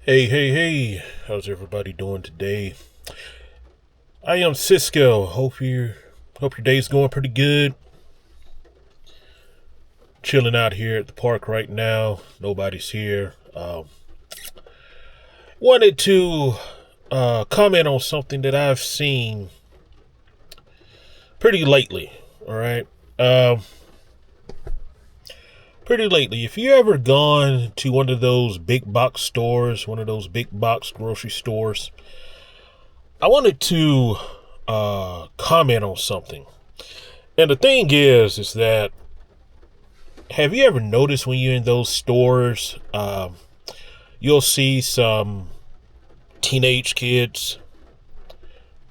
Hey, how's everybody doing today? I am Cisco. Hope your day's going pretty good. Chilling out here at the park right now. Nobody's here. Wanted to comment on something that I've seen pretty lately. All right. Pretty lately. If you ever gone to one of those big box stores, one of those big box grocery stores, I wanted to comment on something. And the thing is that have you ever noticed when you're in those stores, you'll see some teenage kids,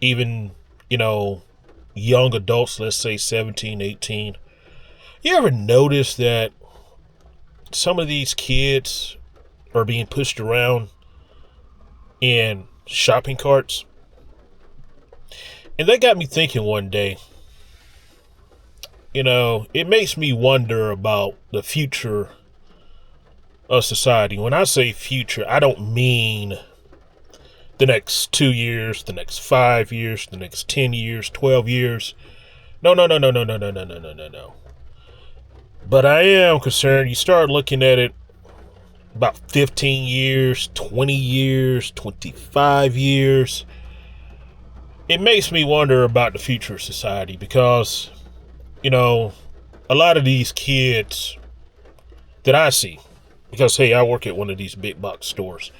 even, young adults, let's say 17, 18. You ever notice that some of these kids are being pushed around in shopping carts? And that got me thinking one day. It makes me wonder about the future of society. When I say future, I don't mean the next 2 years, the next 5 years, the next 10 years, 12 years. No, no, no, no, no, no, no, no, no, no, no, no. But I am concerned. You start looking at it about 15 years, 20 years, 25 years. It makes me wonder about the future of society because a lot of these kids that I see, because, hey, I work at one of these big box stores,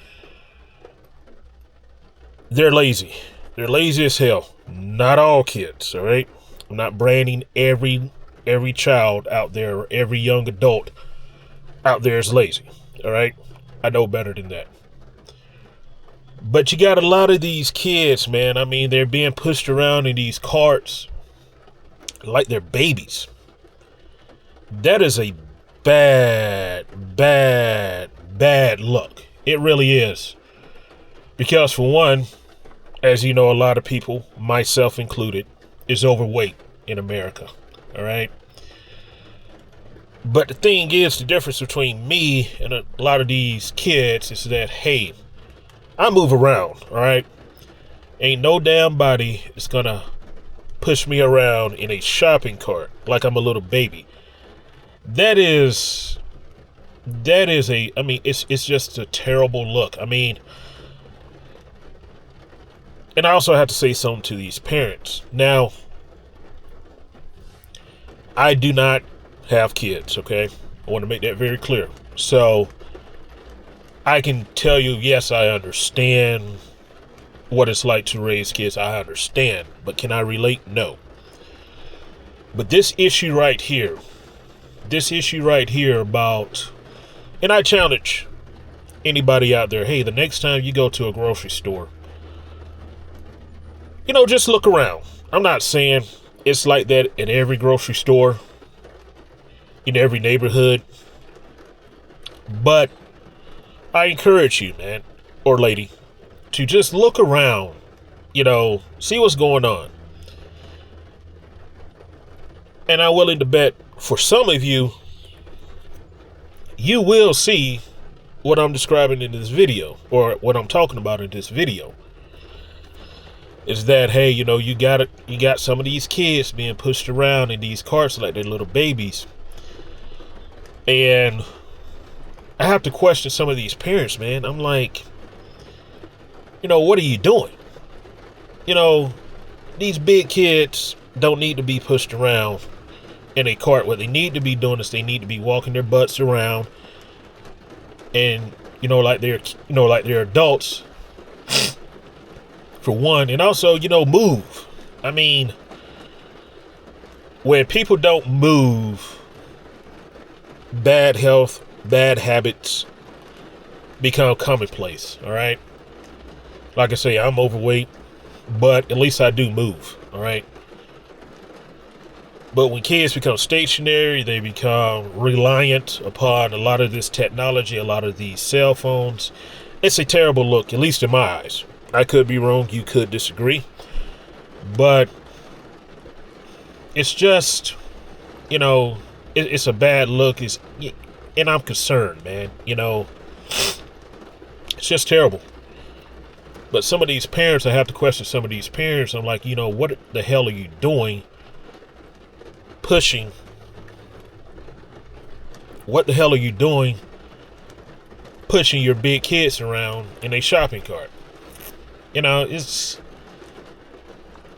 they're lazy. They're lazy as hell. Not all kids, all right? I'm not branding every child out there, or every young adult out there is lazy, all right? I know better than that. But you got a lot of these kids, man. I mean, they're being pushed around in these carts like they're babies. That is a bad look. It really is. Because for one, as you know, a lot of people, myself included, is overweight in America. All right. But the thing is, the difference between me and a lot of these kids is that, hey, I move around. All right. Ain't no damn body is going to push me around in a shopping cart like I'm a little baby. It's just a terrible look. I mean, and I also have to say something to these parents. Now, I do not have kids, okay? I want to make that very clear. So, I can tell you, yes, I understand what it's like to raise kids. I understand. But can I relate? No. But this issue right here about, and I challenge anybody out there, hey, the next time you go to a grocery store, just look around. I'm not saying it's like that at every grocery store, in every neighborhood, but I encourage you, man, or lady, to just look around, see what's going on. And I'm willing to bet for some of you, you will see what I'm describing in this video, or what I'm talking about in this video. Is that, hey, you got some of these kids being pushed around in these carts like they're little babies. And I have to question some of these parents, man. I'm like, what are you doing? These big kids don't need to be pushed around in a cart. What they need to be doing is they need to be walking their butts around and, like they're adults, for one. And also, move. I mean, when people don't move, bad health, bad habits become commonplace, all right? Like I say, I'm overweight, but at least I do move, all right? But when kids become stationary, they become reliant upon a lot of this technology, a lot of these cell phones. It's a terrible look, at least in my eyes. I could be wrong, you could disagree. But it's just, it's a bad look. And I'm concerned, man. It's just terrible. But some of these parents, I have to question some of these parents. I'm like, what the hell are you doing? Pushing. What the hell are you doing? Pushing your big kids around in a shopping cart. I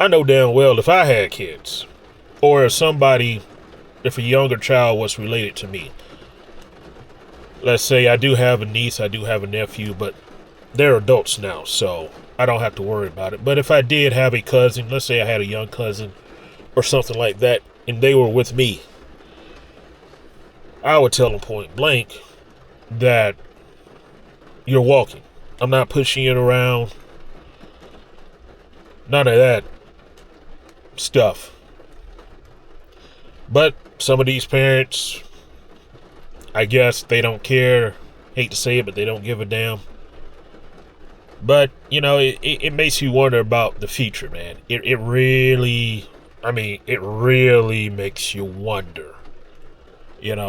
know damn well if I had kids, or if a younger child was related to me. Let's say I do have a niece, I do have a nephew, but they're adults now, so I don't have to worry about it. But if I did have a cousin, let's say I had a young cousin or something like that, and they were with me, I would tell them point blank that you're walking. I'm not pushing it around. None of that stuff. But some of these parents, I guess they don't care. Hate to say it, but they don't give a damn. But, it makes you wonder about the future, man. It really makes you wonder.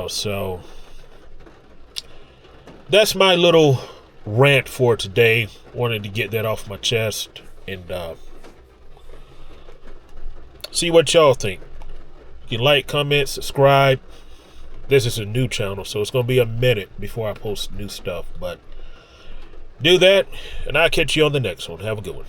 So that's my little rant for today. Wanted to get that off my chest and see what y'all think. You can like, comment, subscribe. This is a new channel, so it's going to be a minute before I post new stuff. But do that, and I'll catch you on the next one. Have a good one.